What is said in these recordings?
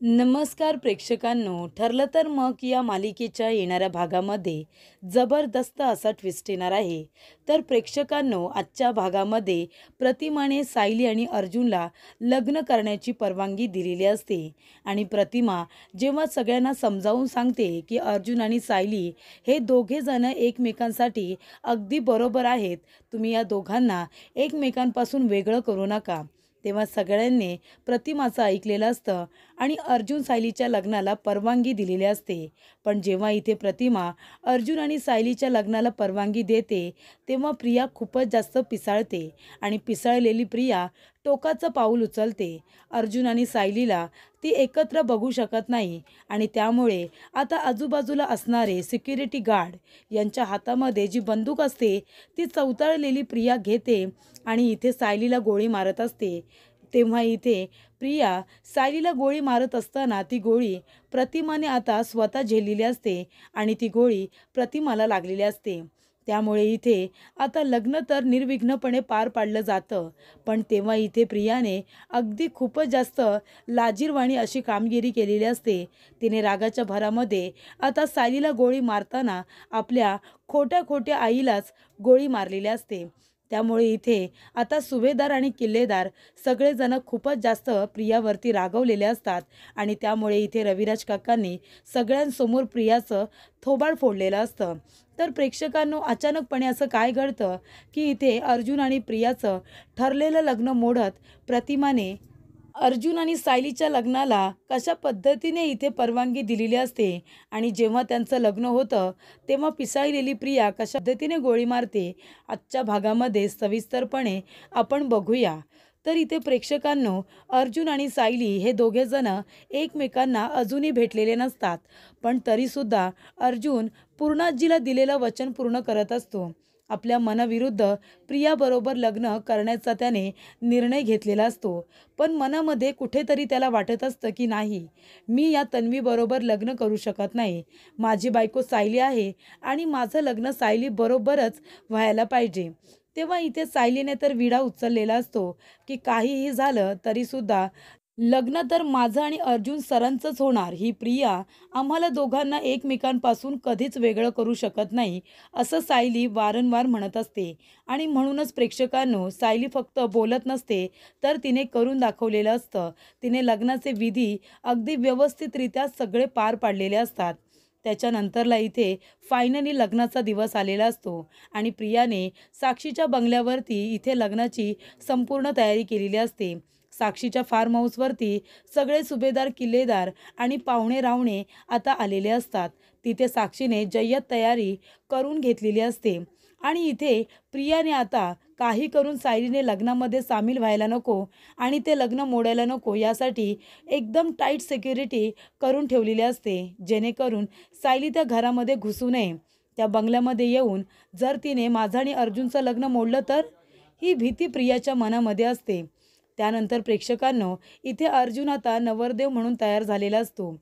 नमस्कार प्रेक्षकांनो, ठरलं तर मग या मालिकेच्या येणाऱ्या भागामध्ये जबरदस्त असा ट्विस्ट येणार आहे. तर प्रेक्षकांनो, आजच्या भागामध्ये प्रतिमाने सायली आणि अर्जुनला लग्न करण्याची परवानगी दिलेली असते आणि प्रतिमा जेव्हा सगळ्यांना समजावून सांगते की अर्जुन आणि सायली हे दोघे जण एकमेकांसाठी अगदी बरोबर आहेत, तुम्ही या दोघांना एकमेकांपासून वेगळं करू नका, तेव्हा सगळ्यांनी प्रतिमाचं ऐकलेलं असतं आणि अर्जुन सायलीच्या लग्नाला परवानगी दिलेली असते. पण जेव्हा इथे प्रतिमा अर्जुन आणि सायलीच्या लग्नाला परवानगी देते, तेव्हा प्रिया खूपच जास्त पिसाळते आणि पिसाळलेली प्रिया टोकाचं पाऊल उचलते. अर्जुन आणि सायलीला ती एकत्र बघू शकत नाही आणि त्यामुळे आता आजूबाजूला असणारे सिक्युरिटी गार्ड यांच्या हातामध्ये जी बंदूक असते ती चवताळलेली प्रिया घेते आणि इथे सायलीला गोळी मारत असते. तेव्हा इथे प्रिया सायलीला गोळी मारत असताना ती गोळी प्रतिमाने आता स्वतः झेललेली असते आणि ती गोळी प्रतिमाला लागलेली असते. त्यामुळे इथे आता लग्न तर निर्विघ्नपणे पार पाडलं जातं. पण तेव्हा इथे प्रियाने अगदी खूपच जास्त लाजिरवाणी अशी कामगिरी केलेली असते. तिने रागाच्या भरामध्ये आता सायलीला गोळी मारताना आपल्या खोट्या खोट्या आईलाच गोळी मारलेली असते. त्यामुळे इथे आता सुभेदार आणि किल्लेदार सगळेजण खूपच जास्त प्रियावरती रागवलेले असतात आणि त्यामुळे इथे रविराज काकांनी सगळ्यांसमोर प्रियाचं थोबाड फोडलेलं असतं. तर प्रेक्षकांनो, अचानकपणे असं काय घडतं की इथे अर्जुन आणि प्रियाचं ठरलेलं लग्न मोडत प्रतिमाने अर्जुन आणि सायलीच्या लग्नाला कशा पद्धतीने इथे परवानगी दिलेली असते आणि जेव्हा त्यांचं लग्न होतं तेव्हा पिसाळलेली प्रिया कशा पद्धतीने गोळी मारते, आजच्या भागामध्ये सविस्तरपणे आपण बघूया. तर इथे प्रेक्षकांनो, अर्जुन आणि सायली हे दोघे जण एकमेकांना अजूनही भेटलेले नसतात, पण तरीसुद्धा अर्जुन पूर्णाजीला दिलेलं वचन पूर्ण करत असतो. आपल्या मनाविरुद्ध प्रियाबरोबर लग्न करण्याचा त्याने निर्णय घेतलेला असतो. पण मनामध्ये कुठेतरी त्याला वाटत असतं की नाही, मी या तन्वीबरोबर लग्न करू शकत नाही. माझी बायको सायली आहे आणि माझं लग्न सायलीबरोबरच व्हायला पाहिजे. तेव्हा इथे सायलीने तर विडा उचललेला असतो की काहीही झालं तरीसुद्धा लग्न तर माझं आणि अर्जुन सरांचंच होणार. ही प्रिया आम्हाला दोघांना एकमेकांपासून कधीच वेगळं करू शकत नाही, असं सायली वारंवार म्हणत असते. आणि म्हणूनच प्रेक्षकांनो, सायली फक्त बोलत नसते तर तिने करून दाखवलेलं असतं. तिने लग्नाचे विधी अगदी व्यवस्थितरित्या सगळे पार पाडलेले असतात. त्याच्यानंतरला इथे फायनली लग्नाचा दिवस आलेला असतो आणि प्रियाने साक्षीच्या बंगल्यावरती इथे लग्नाची संपूर्ण तयारी केलेली असते. साक्षीच्या फार्म हाऊसवरती सगळे सुभेदार, किल्लेदार आणि पाहुणे रावणे आता आलेले असतात. तिथे साक्षीने जय्यत तयारी करून घेतलेली असते आणि इथे प्रियाने आता काही करून सायलीने लग्नामध्ये सामील व्हायला नको आणि ते लग्न मोडायला नको, यासाठी एकदम टाईट सिक्युरिटी करून ठेवलेली असते, जेणेकरून सायली त्या घरामध्ये घुसू नये. त्या बंगल्यामध्ये येऊन जर तिने माझं आणि अर्जुनचं लग्न मोडलं तर, ही भीती प्रियाच्या मनामध्ये असते. त्यानंतर प्रेक्षकांनो, इथे अर्जुन आता नवरदेव म्हणून तयार झालेला असतो.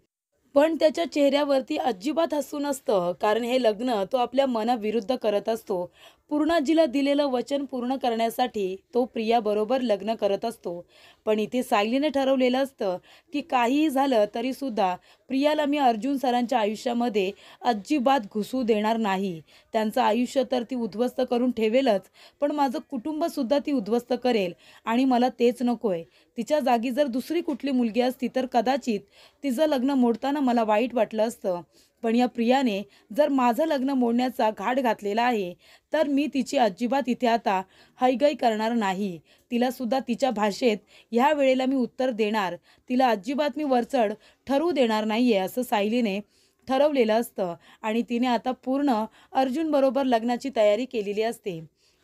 पण त्याच्या चेहऱ्यावरती अजिबात हसू नसतं, कारण हे लग्न तो आपल्या मनाविरुद्ध करत असतो. पूर्णाजीला दिलेलं वचन पूर्ण करण्यासाठी तो प्रियाबरोबर लग्न करत असतो. पण इथे सायलीने ठरवलेलं असतं की काहीही झालं तरीसुद्धा प्रियाला मी अर्जुन सरांच्या आयुष्यामध्ये अजिबात घुसू देणार नाही. त्यांचं आयुष्य तर ती उद्ध्वस्त करून ठेवेलच, पण माझं कुटुंबसुद्धा ती उद्ध्वस्त करेल आणि मला तेच नको आहे. तिच्या जागी जर दुसरी कुठली मुलगी असती तर कदाचित तिचं लग्न मोडताना मला वाईट वाटलं असतं. पण या प्रियाने जर माझं लग्न मोडण्याचा घाट घातलेला आहे तर मी तिची अजिबात इथे आता हयगय करणार नाही. तिलासुद्धा तिच्या भाषेत ह्या वेळेला मी उत्तर देणार. तिला अजिबात मी वरचढ ठरवू देणार नाही आहे, असं सायलीने ठरवलेलं असतं आणि तिने आता पूर्ण अर्जुनबरोबर लग्नाची तयारी केलेली असते.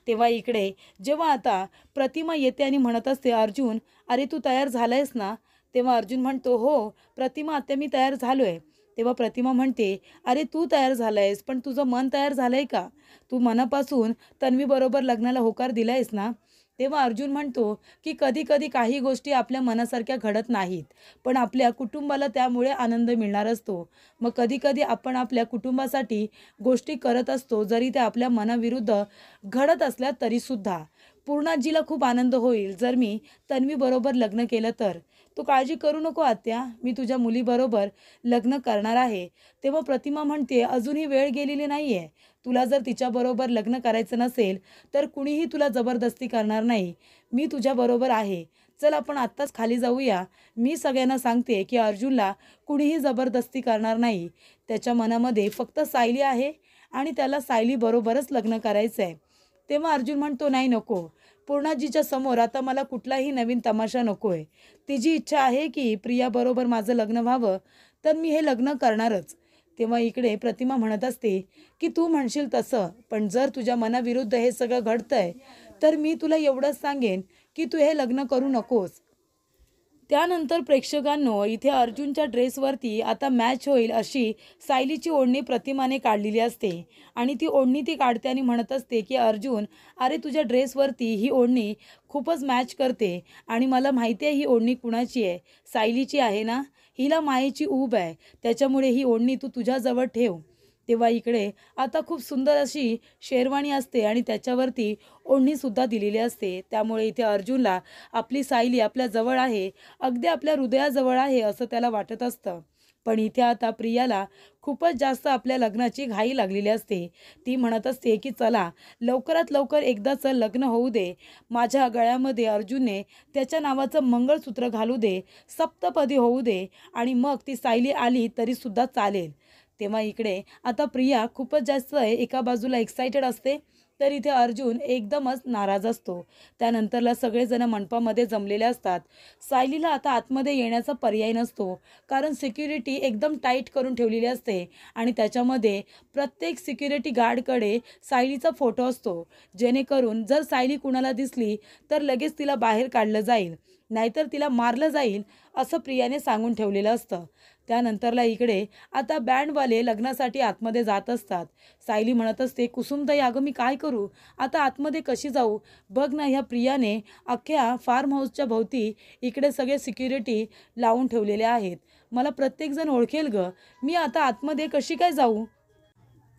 तेव्हा इकडे जेव्हा आता प्रतिमा येते आणि म्हणत असते, अर्जुन अरे तू तयार झालायस ना? तेव्हा अर्जुन म्हणतो, हो प्रतिमा आत्या, मी तयार झालो आहे. तेव्हा प्रतिमा म्हणते, अरे तू तयार झालायस, पण तुझं मन तयार झालंय का? तू मनापासून तन्वीबरोबर लग्नाला होकार दिलायस ना? तेव्हा अर्जुन म्हणतो की कधी कधी काही गोष्टी आपल्या मनासारख्या घडत नाहीत, पण आपल्या कुटुंबाला त्यामुळे आनंद मिळणार असतो. मग कधी कधी आपण आपल्या कुटुंबासाठी गोष्टी करत असतो, जरी त्या आपल्या मनाविरुद्ध घडत असल्या तरीसुद्धा. पूर्णाजीला खूप आनंद होईल जर मी तन्वीबरोबर लग्न केलं तर. तू काळजी करू नको आत्या, मी तुझ्या मुलीबरोबर लग्न करणार आहे. तेव्हा प्रतिमा म्हणते, अजूनही वेळ गेलेली नाही आहे. तुला जर तिच्याबरोबर लग्न करायचं नसेल तर कुणीही तुला जबरदस्ती करणार नाही. मी तुझ्याबरोबर आहे. चल आपण आत्ताच खाली जाऊया. मी सगळ्यांना सांगते की अर्जुनला कुणीही जबरदस्ती करणार नाही. त्याच्या मनामध्ये फक्त सायली आहे आणि त्याला सायलीबरोबरच लग्न करायचं आहे. तेव्हा अर्जुन म्हणतो, नाही नको. पूर्णाजीच्या समोर आता मला कुठलाही नवीन तमाशा नको आहे. तिची इच्छा आहे की प्रियाबरोबर माझं लग्न व्हावं, तर मी हे लग्न करणारच. तेव्हा इकडे प्रतिमा म्हणत असते की तू म्हणशील तसं, पण जर तुझ्या मनाविरुद्ध हे सगळं घडतंय तर मी तुला एवढंच सांगेन की तू हे लग्न करू नकोस. त्यानंतर प्रेक्षकांनो, इथे अर्जुनच्या ड्रेसवरती आता मॅच होईल अशी सायलीची ओढणी प्रतिमाने काढलेली असते आणि ती ओढणी ती काढते आणि म्हणत असते की अर्जुन, अरे तुझ्या ड्रेसवरती ही ओढणी खूपच मॅच करते आणि मला माहिती आहे ही ओढणी कुणाची आहे, सायलीची आहे ना. हिला मायेची ऊब आहे, त्याच्यामुळे ही ओढणी तू तुझ्याजवळ ठेव. तेव्हा इकडे आता खूप सुंदर अशी शेरवाणी असते आणि त्याच्यावरती ओढणीसुद्धा दिलेली असते. त्यामुळे इथे अर्जुनला आपली सायली आपल्या जवळ आहे, अगदी आपल्या हृदयाजवळ आहे असं त्याला वाटत असतं. पण इथे आता प्रियाला खूपच जास्त आपल्या लग्नाची घाई लागलेली असते. ती म्हणत असते की चला लवकरात लवकर एकदाचं लग्न होऊ दे. माझ्या गळ्यामध्ये अर्जुनने त्याच्या नावाचं मंगळसूत्र घालू दे, सप्तपदी होऊ दे आणि मग ती सायली आली तरीसुद्धा चालेल. तेव्हा इकडे आता प्रिया खूपच जास्त एका बाजूला एक्सायटेड असते, तर इथे अर्जुन एकदमच नाराज असतो. त्यानंतरला सगळेजण मंडपामध्ये जमलेले असतात. सायलीला आता आतमध्ये येण्याचा पर्याय नसतो, कारण सिक्युरिटी एकदम टाईट करून ठेवलेली असते आणि त्याच्यामध्ये प्रत्येक सिक्युरिटी गार्डकडे सायलीचा फोटो असतो, जेणेकरून जर सायली कुणाला दिसली तर लगेच तिला बाहेर काढलं जाईल, नाहीतर तिला मारलं जाईल असं प्रियाने सांगून ठेवलेलं असतं. त्यानंतरला इकडे आता बँडवाले लग्नासाठी आतमध्ये जात असतात. सायली म्हणत असते, कुसुमताई अगं मी काय करू, आता आतमध्ये कशी जाऊ. बघ ना, ह्या प्रियाने अख्ख्या फार्म हाऊसच्या भोवती इकडे सगळे सिक्युरिटी लावून ठेवलेले आहेत. मला प्रत्येकजण ओळखेल गं, मी आता आतमध्ये कशी काय जाऊ.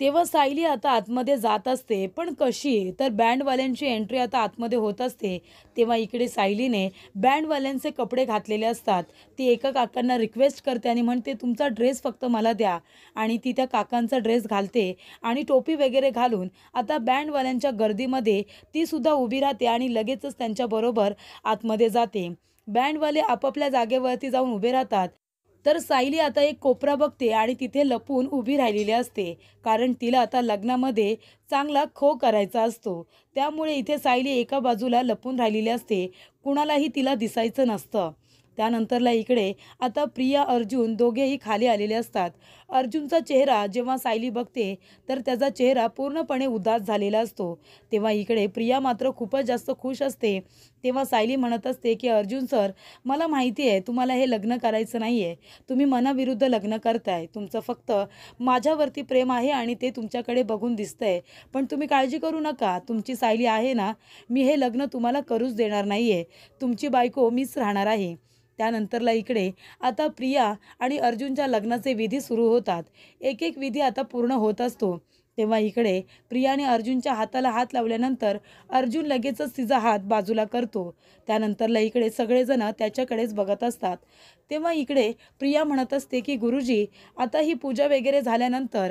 तेव्हा सायली आता आतमध्ये जात असते, पण कशी, तर बँडवाल्यांची एंट्री आता आतमध्ये होत असते. तेव्हा इकडे सायलीने बँडवाल्यांचे कपडे घातलेले असतात. ती एका काकांना रिक्वेस्ट करते आणि म्हणते तुमचा ड्रेस फक्त मला द्या, आणि ती त्या काकांचा ड्रेस घालते आणि टोपी वगैरे घालून आता बँडवाल्यांच्या गर्दीमध्ये ती सुद्धा उभी राहते आणि लगेचच त्यांच्याबरोबर आतमध्ये जाते. बँडवाले आपापल्या जागेवरती जाऊन उभे राहतात, तर सायली आता एक कोपरा बघते आणि तिथे लपून उभी राहिलेली असते, कारण तिला आता लग्नामध्ये चांगला खो करायचा असतो. त्यामुळे इथे सायली एका बाजूला लपून राहिलेली असते, कुणालाही तिला दिसायचं नसतं. त्यानंतरला इकडे आता प्रिया अर्जुन दोघेही खाली आलेले असतात. अर्जुनचा चेहरा जेव्हा सायली बघते तर त्याचा चेहरा पूर्णपणे उदास झालेला असतो. तेव्हा इकडे प्रिया मात्र खूपच जास्त खुश असते. तेव्हा सायली म्हणत असते की अर्जुन सर, मला माहिती आहे तुम्हाला हे लग्न करायचं नाही आहे, तुम्ही मनाविरुद्ध लग्न करताय, तुमचं फक्त माझ्यावरती प्रेम आहे आणि ते तुमच्याकडे बघून दिसतंय. पण तुम्ही काळजी करू नका, तुमची सायली आहे ना, मी हे लग्न तुम्हाला करूच देणार नाही आहे, तुमची बायको मीच राहणार आहे. त्यानंतरला इकडे आता प्रिया आणि अर्जुनच्या लग्नाचे विधी सुरू होतात. एक एक विधी आता पूर्ण होत असतो. तेव्हा इकडे प्रियाने अर्जुनच्या हाताला हात लावल्यानंतर अर्जुन लगेचच तिचा हात बाजूला करतो. त्यानंतरला इकडे सगळेजण त्याच्याकडेच बघत असतात. तेव्हा इकडे प्रिया म्हणत असते की गुरुजी, आता ही पूजा वगैरे झाल्यानंतर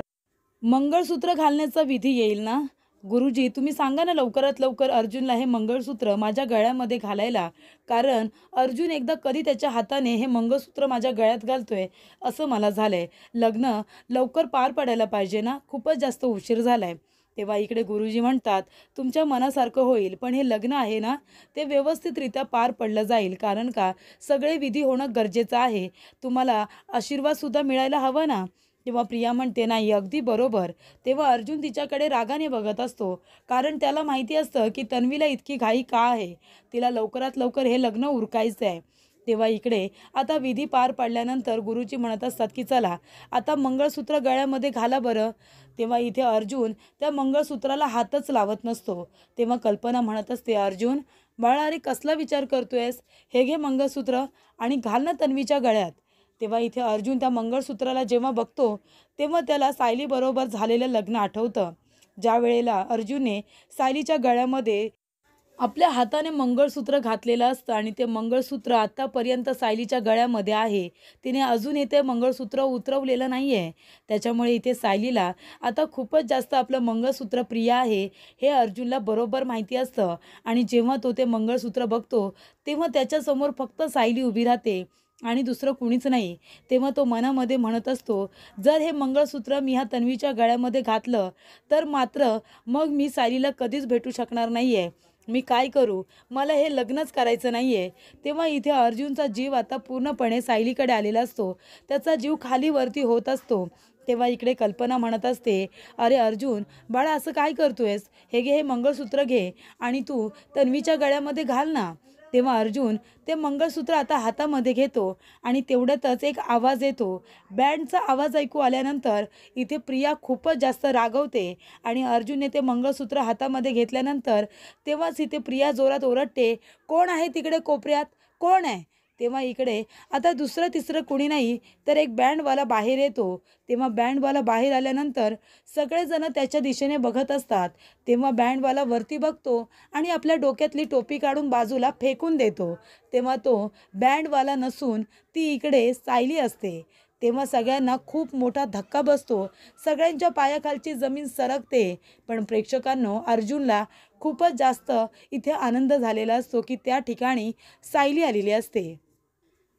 मंगळसूत्र घालण्याचा विधी येईल ना. गुरुजी तुम्ही सांगा ना लवकरात लवकर अर्जुनला हे मंगळसूत्र माझ्या गळ्यामध्ये घालायला, कारण अर्जुन एकदा कधी त्याच्या हाताने हे मंगळसूत्र माझ्या गळ्यात घालतोय असं मला झालंय. लग्न लवकर पार पडायला पाहिजे ना, खूपच जास्त उशीर झालाय. तेव्हा इकडे गुरुजी म्हणतात, तुमच्या मनासारखं होईल, पण हे लग्न आहे ना, ते व्यवस्थितरित्या पार पडलं जाईल, कारण का सगळे विधी होणं गरजेचं आहे, तुम्हाला आशीर्वादसुद्धा मिळायला हवा ना. तेव्हा प्रिया म्हणते, नाही अगदी बरोबर. तेव्हा अर्जुन तिच्याकडे रागाने बघत असतो, कारण त्याला माहिती असतं की तन्वीला इतकी घाई का आहे, तिला लवकरात लवकर हे लग्न उरकायचं आहे. तेव्हा इकडे आता विधी पार पडल्यानंतर गुरुजी म्हणत असतात की चला आता मंगळसूत्र गळ्यामध्ये घाला बरं. तेव्हा इथे अर्जुन त्या मंगळसूत्राला हातच लावत नसतो. तेव्हा कल्पना म्हणत असते, अर्जुन बाळा, अरे कसला विचार करतोयस, हे घे मंगळसूत्र आणि घाल ना तन्वीच्या गळ्यात. तेव्हा इथे अर्जुन त्या मंगळसूत्राला जेव्हा बघतो तेव्हा त्याला सायलीबरोबर झालेलं लग्न आठवतं, ज्या वेळेला अर्जुनने सायलीच्या गळ्यामध्ये आपल्या हाताने मंगळसूत्र घातलेलं असतं आणि ते मंगळसूत्र आत्तापर्यंत सायलीच्या गळ्यामध्ये आहे. तिने अजूनही ते मंगळसूत्र उतरवलेलं नाही आहे. त्याच्यामुळे इथे सायलीला आता खूपच जास्त आपलं मंगळसूत्र प्रिय आहे हे अर्जुनला बरोबर माहिती असतं आणि जेव्हा तो ते मंगळसूत्र बघतो तेव्हा त्याच्यासमोर फक्त सायली उभी राहते आणि दुसरं कुणीच नाही. तेव्हा तो मनामध्ये म्हणत असतो, जर हे मंगळसूत्र मी ह्या तन्वीच्या गळ्यामध्ये घातलं तर मात्र मग मी सायलीला कधीच भेटू शकणार नाही आहे. मी काय करू? मला हे लग्नच करायचं नाही आहे. तेव्हा इथे अर्जुनचा जीव आता पूर्णपणे सायलीकडे आलेला असतो. त्याचा जीव खाली वरती होत असतो. तेव्हा इकडे कल्पना म्हणत असते, अरे अर्जुन बाळा असं काय करतोयस? हे घे, हे मंगळसूत्र घे आणि तू तन्वीच्या गळ्यामध्ये घाल ना. तेव्हा अर्जुन ते मंगळसूत्र आता हातामध्ये घेतो आणि तेवढ्यातच एक आवाज येतो. बँडचा आवाज ऐकू आल्यानंतर इथे प्रिया खूपच जास्त रागवते आणि अर्जुनने ते मंगळसूत्र हातामध्ये घेतल्यानंतर तेव्हाच इथे प्रिया जोरात ओरडते, कोण आहे तिकडे कोपऱ्यात? कोण आहे? तेव्हा इकडे आता दुसरं तिसरं कुणी नाही तर एक बँडवाला बाहेर येतो. तेव्हा बँडवाला बाहेर आल्यानंतर सगळेजण त्याच्या दिशेने बघत असतात. तेव्हा बँडवाला वरती बघतो आणि आपल्या डोक्यातली टोपी काढून बाजूला फेकून देतो. तेव्हा तो बँडवाला नसून ती इकडे सायली असते. तेव्हा सगळ्यांना खूप मोठा धक्का बसतो. सगळ्यांच्या पायाखालची जमीन सरकते. पण प्रेक्षकांनो अर्जुनला खूपच जास्त इथे आनंद झालेला असतो की त्या ठिकाणी सायली आलेली असते.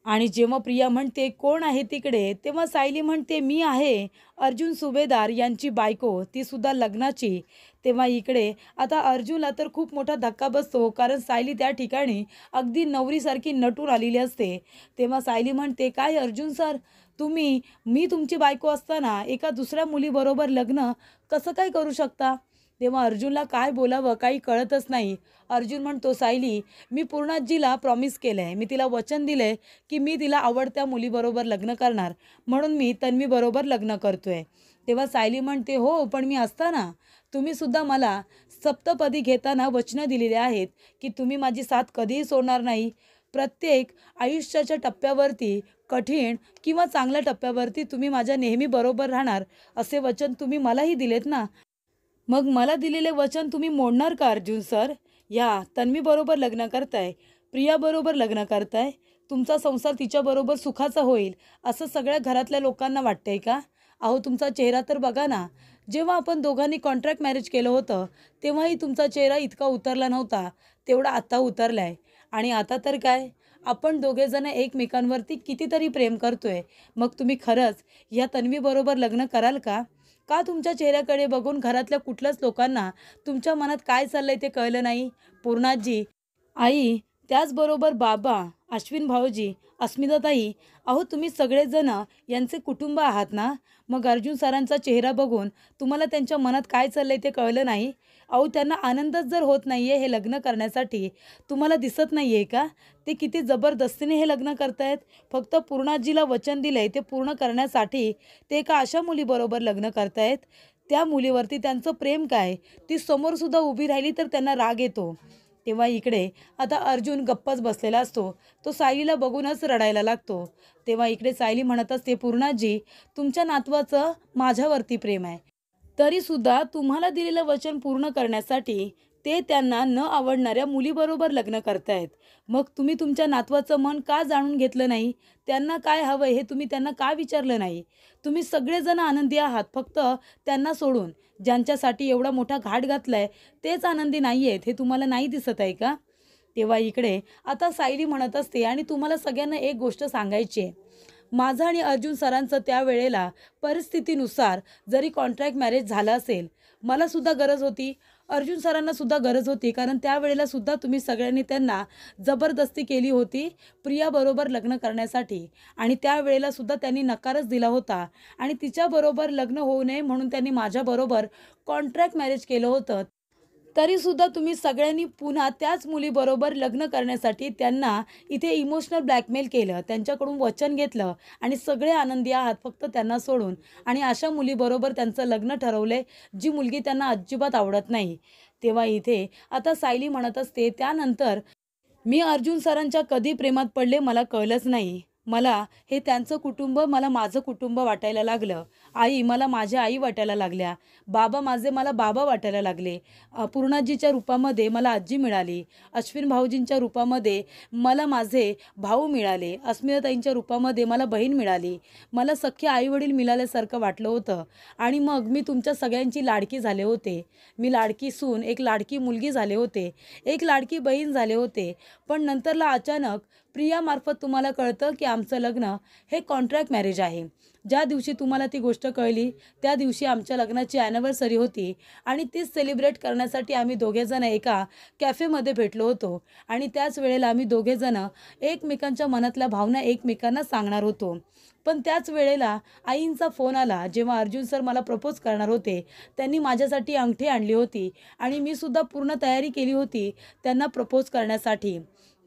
आणि जेव्हा प्रिया म्हणते कोण आहे तिकडे तेव्हा सायली म्हणते मी आहे अर्जुन सुभेदार यांची बायको, ती सुद्धा लग्नाची. तेव्हा इकडे आता अर्जुनला तर खूप मोठा धक्का बसतो कारण सायली त्या ठिकाणी अगदी नवरीसारखी नटून आलेली असते. तेव्हा सायली म्हणते काय अर्जुन सर, मी तुमची बायको असताना एका दुसऱ्या मुलीबरोबर लग्न कसं काय करू शकता? तेव्हा अर्जुनला काय बोलावं काही कळतच नाही. अर्जुन म्हणतो सायली, मी पूर्णाजीला प्रॉमिस केलं आहे, मी तिला वचन दिलं आहे की मी तिला आवडत्या मुलीबरोबर लग्न करणार, म्हणून मी तन्वीबरोबर लग्न करतो आहे. तेव्हा सायली म्हणते हो पण मी असताना तुम्हीसुद्धा मला सप्तपदी घेताना वचनं दिलेली आहेत की तुम्ही माझी साथ कधीही सोडणार नाही. प्रत्येक आयुष्याच्या टप्प्यावरती कठीण किंवा चांगल्या टप्प्यावरती तुम्ही माझ्या नेहमी बरोबर राहणार असे वचन तुम्ही मलाही दिलेत ना. मग मला दिलेले वचन तुम्ही मोडणार का अर्जुन सर? या तन्वीबरोबर लग्न करताय, प्रियाबरोबर लग्न करताय, तुमचा संसार तिच्याबरोबर सुखाचा होईल असं सगळ्या घरातल्या लोकांना वाटतंय का? अहो तुमचा चेहरा तर बघा ना. जेव्हा आपण दोघांनी कॉन्ट्रॅक्ट मॅरेज केलं होतं तेव्हाही तुमचा चेहरा इतका उतरला नव्हता, तेवढा आता उतरला आहे. आणि आता तर काय, आपण दोघेजण एकमेकांवरती कितीतरी प्रेम करतोय. मग तुम्ही खरंच या तन्वीबरोबर लग्न कराल का? का तुमच्या चेहऱ्याकडे बघून घरातल्या कुठल्याच लोकांना तुमच्या मनात काय चाललंय ते कळलं नाही? पूर्णाजी, आई, त्याचबरोबर बाबा, अश्विन भाऊजी, अस्मिताताई, अहो तुम्ही सगळेजण यांचे कुटुंब आहात ना. मग अर्जुन सरांचा चेहरा बघून तुम्हाला त्यांच्या मनात काय चाललंय ते कळलं नाही? अहो त्यांना आनंदच जर होत नाही आहे हे लग्न करण्यासाठी, तुम्हाला दिसत नाही आहे का ते किती जबरदस्तीने हे लग्न करतायत? फक्त पूर्णाजीला वचन दिलं आहे ते पूर्ण करण्यासाठी ते एका अशा मुलीबरोबर लग्न करतायत. त्या मुलीवरती त्यांचं प्रेम काय, ती समोरसुद्धा उभी राहिली तर त्यांना राग येतो. तेव्हा इकडे आता अर्जुन गप्पच बसलेला असतो. तो सायलीला बघूनच रडायला लागतो. तेव्हा इकडे सायली म्हणत असते, पूर्णाजी तुमच्या नातवाचं माझ्यावरती प्रेम आहे, तरीसुद्धा तुम्हाला दिलेलं वचन पूर्ण करण्यासाठी ते त्यांना न आवडणाऱ्या मुलीबरोबर लग्न करतायत. मग तुम्ही तुमच्या नातवाचं मन का जाणून घेतलं नाही? त्यांना काय हवं हे तुम्ही त्यांना का विचारलं नाही? तुम्ही सगळेजण आनंदी आहात फक्त त्यांना सोडून. ज्यांच्यासाठी एवढा मोठा घाट घातलाय तेच आनंदी नाही आहेत हे तुम्हाला नाही दिसत आहे का? तेव्हा इकडे आता सायली म्हणत असते आणि तुम्हाला सगळ्यांना एक गोष्ट सांगायची आहे. माझं आणि अर्जुन सरांचं त्यावेळेला परिस्थितीनुसार जरी कॉन्ट्रॅक्ट मॅरेज झालं असेल, मलासुद्धा गरज होती, अर्जुन सरांनासुद्धा गरज होती, कारण त्यावेळेलासुद्धा तुम्ही सगळ्यांनी त्यांना जबरदस्ती केली होती प्रियाबरोबर लग्न करण्यासाठी आणि त्यावेळेलासुद्धा त्यांनी नकारच दिला होता आणि तिच्याबरोबर लग्न होऊ नये म्हणून त्यांनी माझ्याबरोबर कॉन्ट्रॅक्ट मॅरेज केलं होतं. तरीसुद्धा तुम्ही सगळ्यांनी पुन्हा त्याच मुलीबरोबर लग्न करण्यासाठी त्यांना इथे इमोशनल ब्लॅकमेल केलं, त्यांच्याकडून वचन घेतलं आणि सगळे आनंदी आहात फक्त त्यांना सोडून आणि अशा मुलीबरोबर त्यांचं लग्न ठरवलंय जी मुलगी त्यांना अजिबात आवडत नाही. तेव्हा इथे आता सायली म्हणत असते, त्यानंतर मी अर्जुन सरांच्या कधी प्रेमात पडले मला कळलंच नाही. मला हे त्यांचं कुटुंब मला माझं कुटुंब वाटायला लागलं. आई मला माझ्या आई वाटायला लागल्या. बाबा माझे मला बाबा वाटायला लागले. पूर्णाजीच्या रूपामध्ये मला आजी मिळाली. अश्विन भाऊजींच्या रूपामध्ये मला माझे भाऊ मिळाले. अस्मिताताईंच्या रूपामध्ये मला बहीण मिळाली. मला सख्खे आईवडील मिळाल्यासारखं वाटलं होतं. आणि मग मी तुमच्या सगळ्यांची लाडकी झाले होते. मी लाडकी सून, एक लाडकी मुलगी झाले होते, एक लाडकी बहीण झाले होते. पण नंतरला अचानक प्रियामार्फत तुम्हाला कळतं की आमचं लग्न हे कॉन्ट्रॅक्ट मॅरेज आहे. ज्या दिवशी तुम्हाला ती गोष्ट कळली त्या दिवशी आमच्या लग्नाची ॲनिव्हर्सरी होती आणि तीच सेलिब्रेट करण्यासाठी आम्ही दोघेजण एका कॅफेमध्ये भेटलो होतो. आणि त्याच वेळेला आम्ही दोघेजण एकमेकांच्या मनातल्या भावना एकमेकांना सांगणार होतो. पण त्याच वेळेला आईंचा फोन आला. जेव्हा अर्जुन सर मला प्रपोज करणार होते त्यांनी माझ्यासाठी अंगठी आणली होती आणि मी सुद्धा पूर्ण तयारी केली होती त्यांना प्रपोज करण्यासाठी.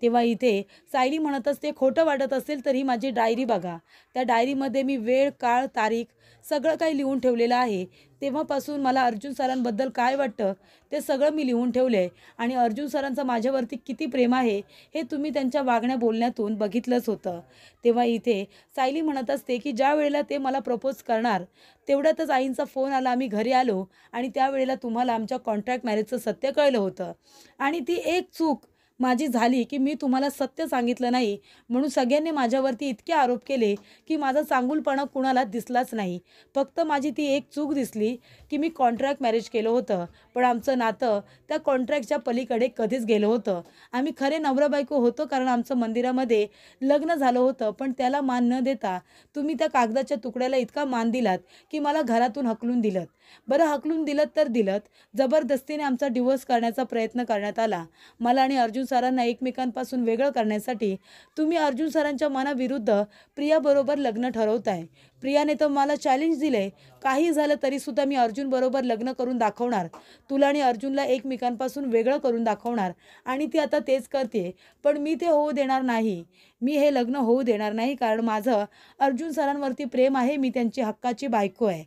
तेव्हा इथे सायली म्हणत असते, खोटं वाटत असेल तरी माझी डायरी बघा. त्या डायरीमध्ये मी वेळ, काळ, तारीख सगळं काही लिहून ठेवलेलं आहे. तेव्हापासून मला अर्जुन सरांबद्दल काय वाटतं ते सगळं मी लिहून ठेवलं आहे. आणि अर्जुन सरांचं माझ्यावरती किती प्रेम आहे हे तुम्ही त्यांच्या वागण्या बोलण्यातून बघितलंच होतं. तेव्हा इथे सायली म्हणत असते की ज्या वेळेला ते मला प्रपोज करणार तेवढ्यातच आईंचा फोन आला. आम्ही घरी आलो आणि त्यावेळेला तुम्हाला आमच्या कॉन्ट्रॅक्ट मॅरेजचं सत्य कळलं होतं. आणि ती एक चूक माझी झाली की मी तुम्हाला सत्य सांगितलं नाही, म्हणून सगळ्यांनी माझ्यावरती इतके आरोप केले की माझा चांगुलपणा कुणाला दिसलाच नाही. फक्त माझी ती एक चूक दिसली की मी कॉन्ट्रॅक्ट मॅरेज केलं होतं. पण आमचं नातं त्या कॉन्ट्रॅक्टच्या पलीकडे कधीच गेलं होतं. आम्ही खरे नवरा बायको होतो कारण आमचं मंदिरामध्ये लग्न झालं होतं. पण त्याला मान न देता तुम्ही त्या कागदाच्या तुकड्याला इतका मान दिलात की मला घरातून हकलून दिलत. बरं, हकलून दिलत तर दिलत, जबरदस्तीने आमचा डिवोर्स करण्याचा प्रयत्न करण्यात आला. मला आणि अर्जुन सरांना एकमेकांपासून वेगळं करण्यासाठी तुम्ही अर्जुन सरांच्या मनाविरुद्ध प्रियाबरोबर लग्न ठरवताय. प्रियाने तर मला चॅलेंज दिले, काही झालं तरीसुद्धा मी अर्जुनबरोबर लग्न करून दाखवणार, तुला आणि अर्जुनला एकमेकांपासून वेगळं करून दाखवणार. आणि ती आता तेच करते. पण मी ते होऊ देणार नाही. मी हे लग्न होऊ देणार नाही कारण माझं अर्जुन सरांवरती प्रेम आहे. मी त्यांची हक्काची बायको आहे.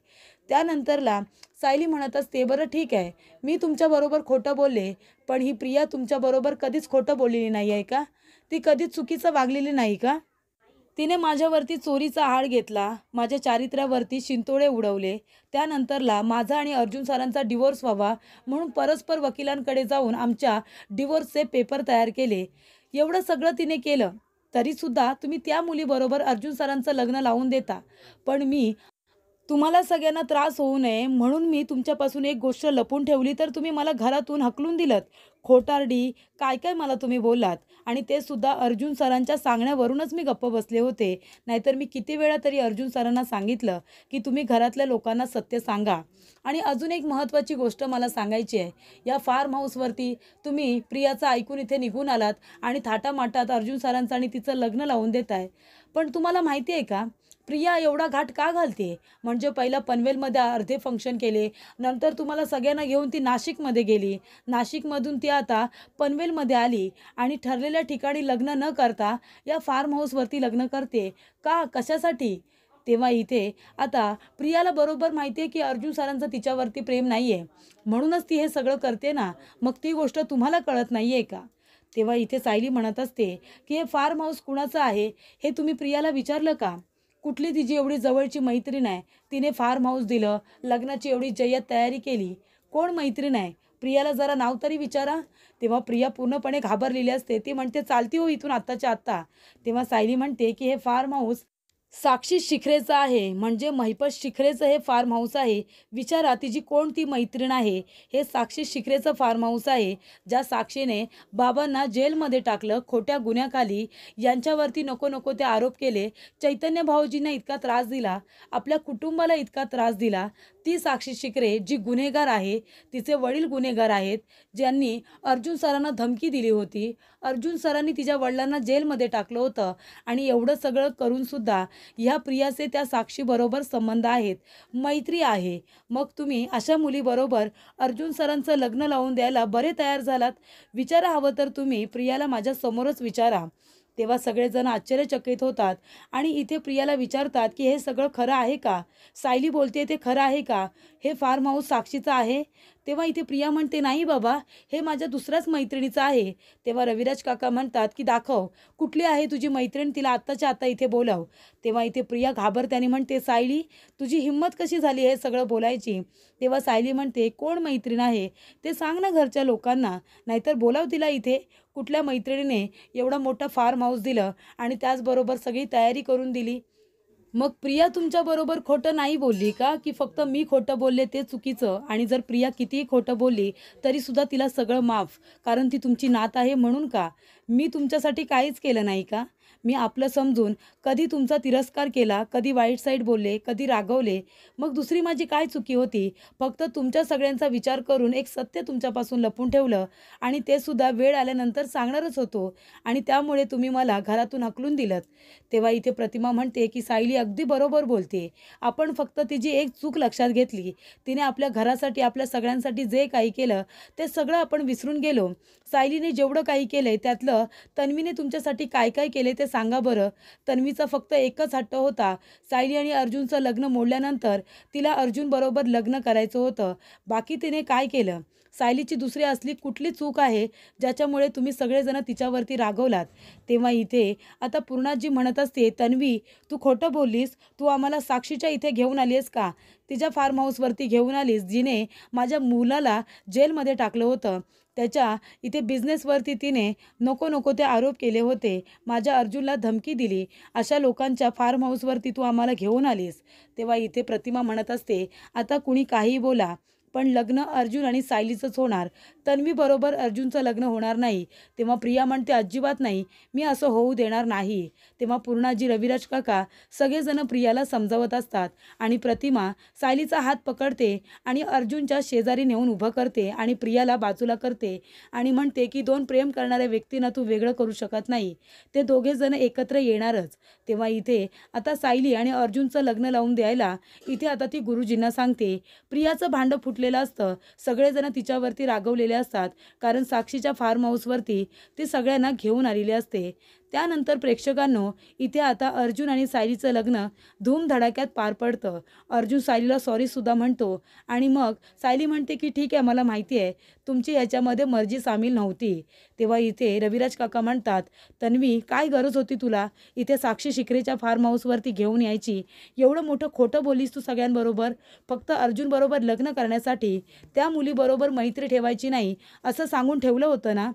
त्यानंतरला सायली म्हणत असते, बरं ठीक आहे, मी तुमच्याबरोबर खोटं बोलले, पण ही प्रिया तुमच्याबरोबर कधीच खोटं बोललेली नाही आहे का? ती कधीच चुकीचं वागलेली नाही का? तिने माझ्यावरती चोरीचा आळ घेतला, माझ्या चारित्र्यावरती शिंतोडे उडवले. त्यानंतरला माझा आणि अर्जुन सरांचा डिवोर्स व्हावा म्हणून परस्पर वकिलांकडे जाऊन आमच्या डिवोर्सचे पेपर तयार केले. एवढं सगळं तिने केलं तरीसुद्धा तुम्ही त्या मुलीबरोबर अर्जुन सरांचं लग्न लावून देता. पण मी तुम्हाला सगळ्यांना त्रास होऊ नये म्हणून मी तुमच्यापासून एक गोष्ट लपून ठेवली तर तुम्ही मला घरातून हकलून दिलत. खोटारडी काय काय मला तुम्ही बोललात. आणि ते सुद्धा अर्जुन सरांच्या सांगण्यावरूनच मी गप्प बसले होते. नाहीतर मी किती वेळा तरी अर्जुन सरांना सांगितलं की तुम्ही घरातल्या लोकांना सत्य सांगा. आणि अजून एक महत्त्वाची गोष्ट मला सांगायची आहे. या फार्म हाऊसवरती तुम्ही प्रियाचं ऐकून इथे निघून आलात आणि थाटामाटात अर्जुन सरांचं आणि तिचं लग्न लावून देताय. पण तुम्हाला माहिती आहे का प्रिया एवढा घाट का घालते? म्हणजे पहिला पनवेलमध्ये अर्धे फंक्शन केले, नंतर तुम्हाला सगळ्यांना घेऊन ती नाशिकमध्ये गेली, नाशिकमधून ती आता पनवेलमध्ये आली आणि ठरलेल्या ठिकाणी लग्न न करता या फार्म हाऊसवरती लग्न करते का? कशासाठी? तेव्हा इथे आता प्रियाला बरोबर माहिती आहे की अर्जुन सरांचं तिच्यावरती प्रेम नाही आहे, म्हणूनच ती हे सगळं करते ना. मग ती गोष्ट तुम्हाला कळत नाही आहे का? तेव्हा इथे सायली म्हणत असते की हे फार्म हाऊस कुणाचं आहे हे तुम्ही प्रियाला विचारलं का? कुठली तिची एवढी जवळची मैत्रीण आहे, तिने फार्म हाऊस दिलं, लग्नाची एवढी जय्यत तयारी केली, कोण मैत्रीण आहे? प्रियाला जरा नाव तरी विचारा. तेव्हा प्रिया पूर्णपणे घाबरलेली असते. ती म्हणते, चालती हो इथून आत्ताच्या आत्ता. तेव्हा सायली म्हणते की हे फार्म हाऊस साक्षी शिखरेचं आहे, म्हणजे महिपत शिखरेचं हे फार्म हाऊस आहे. विचारा तिची कोणती मैत्रीण आहे. हे साक्षी शिखरेचं फार्म हाऊस आहे, ज्या साक्षीने बाबांना जेलमध्ये टाकलं खोट्या गुन्ह्याखाली. यांच्यावरती नको नको ते आरोप केले, चैतन्य भाऊजींना इतका त्रास दिला, आपल्या कुटुंबाला इतका त्रास दिला. ती साक्षी शिखरे जी गुन्हेगार आहे, तिचे वडील गुन्हेगार आहेत, ज्यांनी अर्जुन सरांना धमकी दिली होती. अर्जुन सरांनी तिच्या वडिलांना जेलमध्ये टाकलं होतं. आणि एवढं सगळं करूनसुद्धा ह्या प्रियाचे त्या साक्षीबरोबर संबंध आहेत, मैत्री आहे. मग तुम्ही अशा मुलीबरोबर अर्जुन सरांचं लग्न लावून द्यायला बरे तयार झालात? विचारा, हवं तर तुम्ही प्रियाला माझ्या समोरच विचारा. तेव्हा सगळेजण आश्चर्यचकित होतात आणि इथे प्रियाला विचारतात की हे सगळं खरं आहे का? सायली बोलते ते खरं आहे का? हे फार्म हाऊस साक्षीचं आहे? तेव्हा इथे प्रिया म्हणते, नाही बाबा, हे माझ्या दुसऱ्याच मैत्रिणीचं आहे. तेव्हा रविराज काका म्हणतात की दाखव, कुठली आहे तुझी मैत्रीण, तिला आत्ताच्या आत्ता इथे बोलाव. तेव्हा इथे प्रिया घाबरते आणि म्हणते, सायली, तुझी हिंमत कशी झाली हे सगळं बोलायची? तेव्हा सायली म्हणते, कोण मैत्रीण आहे ते सांग ना घरच्या लोकांना, नाहीतर बोलाव तिला इथे. कुठल्या मैत्रिणीने एवढा मोठा फार्म हाऊस दिलं आणि त्याचबरोबर सगळी तयारी करून दिली? मग प्रिया तुमच्याबरोबर खोटं नाही बोलली का, की फक्त मी खोटं बोलले ते चुकीचं? आणि जर प्रिया कितीही खोटं बोलली तरीसुद्धा तिला सगळं माफ, कारण ती तुमची नात आहे म्हणून का? मी तुमच्यासाठी काहीच केलं नाही का? मी आपलं समजून कधी तुमचा तिरस्कार केला, कधी वाईट साईड बोलले, कधी रागवले? मग दुसरी माझी काय चुकी होती? फक्त तुमच्या सगळ्यांचा विचार करून एक सत्य तुमच्यापासून लपवून ठेवलं आणि ते सुद्धा वेळ आल्यानंतर सांगणारच होतो, आणि त्यामुळे तुम्ही मला घरातून हकलून दिलंत. तेव्हा इथे प्रतिमा म्हणते की सायली अगदी बरोबर बोलते. आपण फक्त तिची एक चूक लक्षात घेतली. तिने आपल्या घरासाठी, आपल्या सगळ्यांसाठी जे काही केलं ते सगळं आपण विसरून गेलो. सायलीने जेवढं काही केलंय त्यातलं तन्वीने तुमच्यासाठी काय काय केले ते सांगा बरं. तन्वीचा फक्त एकच हट्ट होता, सायली आणि अर्जुनचं लग्न मोडल्यानंतर तिला अर्जुनबरोबर लग्न करायचं होतं. बाकी तिने काय केलं? सायलीची दुसरी असली कुठली चूक आहे ज्याच्यामुळे तुम्ही सगळेजण तिच्यावरती रागवलात? तेव्हा इथे आता पूर्णाजी म्हणत असते, तन्वी, तू खोटं बोललीस. तू आम्हाला साक्षीच्या इथे घेऊन आली आहेस का? तिच्या फार्म हाऊसवरती घेऊन आलीस, जिने माझ्या मुलाला जेलमध्ये टाकलं होतं. त्याच्या इथे बिझनेसवरती तिने नको नको ते आरोप केले होते. माझ्या अर्जुनला धमकी दिली. अशा लोकांच्या फार्म हाऊसवरती तू आम्हाला घेऊन आलीस. तेव्हा इथे प्रतिमा म्हणत असते, आता कुणी काहीही बोला, पण लग्न अर्जुन आणि सायलीचंच होणार. तन्वीबरोबर अर्जुनचं लग्न होणार नाही. तेव्हा प्रिया म्हणते, अजिबात नाही, मी असं होऊ देणार नाही. तेव्हा पूर्णाजी, रविराज काका सगळेजण प्रियाला समजावत असतात आणि प्रतिमा सायलीचा हात पकडते आणि अर्जुनच्या शेजारी नेऊन उभं करते आणि प्रियाला बाजूला करते आणि म्हणते की दोन प्रेम करणाऱ्या व्यक्तींना तू वेगळं करू शकत नाही. ते दोघेजण एकत्र येणारच. तेव्हा इथे आता सायली आणि अर्जुनचं लग्न लावून द्यायला इथे आता ती गुरुजींना सांगते. प्रियाचं भांडं फुटलेलं असतं. सगळेजण तिच्यावरती रागवलेले असतात, कारण साक्षीच्या फार्म हाऊसवरती ती सगळ्यांना घेऊन आलेली असते. त्यानंतर प्रेक्षकांनो, इथे आता अर्जुन आणि सायलीचं लग्न धूमधडाक्यात पार पडतं. अर्जुन सायलीला सॉरीसुद्धा म्हणतो आणि मग सायली म्हणते की ठीक आहे, मला माहिती आहे तुमची याच्यामध्ये मर्जी सामील नव्हती. तेव्हा इथे रविराज काका म्हणतात, तन्वी, काय गरज होती तुला इथे साक्षी शिकरेच्या फार्म हाऊसवरती घेऊन यायची? एवढं मोठं खोटं बोललीस तू सगळ्यांबरोबर, फक्त अर्जुनबरोबर लग्न करण्यासाठी. त्या मुलीबरोबर मैत्री ठेवायची नाही असं सांगून ठेवलं होतं ना?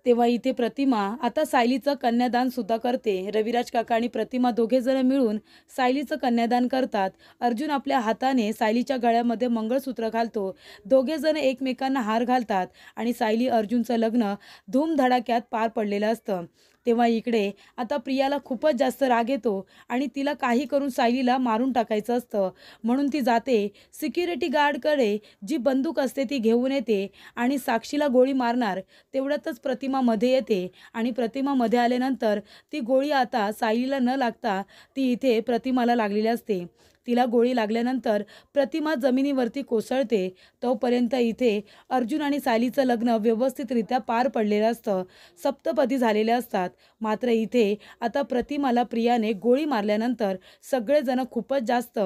तेव्हा इथे प्रतिमा आता सायलीचं कन्यादान सुद्धा करते. रविराज काका आणि प्रतिमा दोघेजण मिळून सायलीचं कन्यादान करतात. अर्जुन आपल्या हाताने सायलीच्या गळ्यामध्ये मंगळसूत्र घालतो. दोघेजण एकमेकांना हार घालतात आणि सायली अर्जुनचं लग्न धूमधडाक्यात पार पडलेलं असतं. तेव्हा इकडे आता प्रियाला खूपच जास्त राग येतो आणि तिला काही करून सायलीला मारून टाकायचं असतं. म्हणून ती जाते सिक्युरिटी गार्डकडे, जी बंदूक असते ती घेऊन येते आणि साक्षीला गोळी मारणार. तेवढ्यातच प्रतिमा मध्ये येते आणि प्रतिमा मध्ये आल्यानंतर ती गोळी आता सायलीला न लागता ती इथे प्रतिमाला लागलेली असते. तिला गोळी लागल्यानंतर प्रतिमा जमिनीवरती कोसळते. तोपर्यंत इथे अर्जुन आणि सायलीचं लग्न व्यवस्थितरित्या पार पडलेलं असतं. सप्तपदी झालेले असतात. मात्र इथे आता प्रतिमाला प्रियाने गोळी मारल्यानंतर सगळेजण खूपच जास्त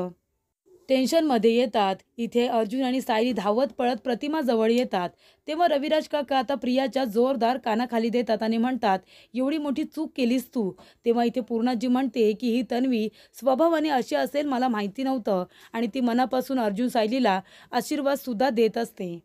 टेन्शनमध्ये येतात. इथे अर्जुन आणि सायली धावत पळत प्रतिमाजवळ येतात. तेव्हा रविराज काका आता प्रियाच्या जोरदार कानाखाली देतात आणि म्हणतात, एवढी मोठी चूक केलीस तू. तेव्हा इथे पूर्णाजी म्हणते की ही तन्वी स्वभावाने अशी असेल मला माहिती नव्हतं, आणि ती मनापासून अर्जुन सायलीला आशीर्वाद सुद्धा देत असते.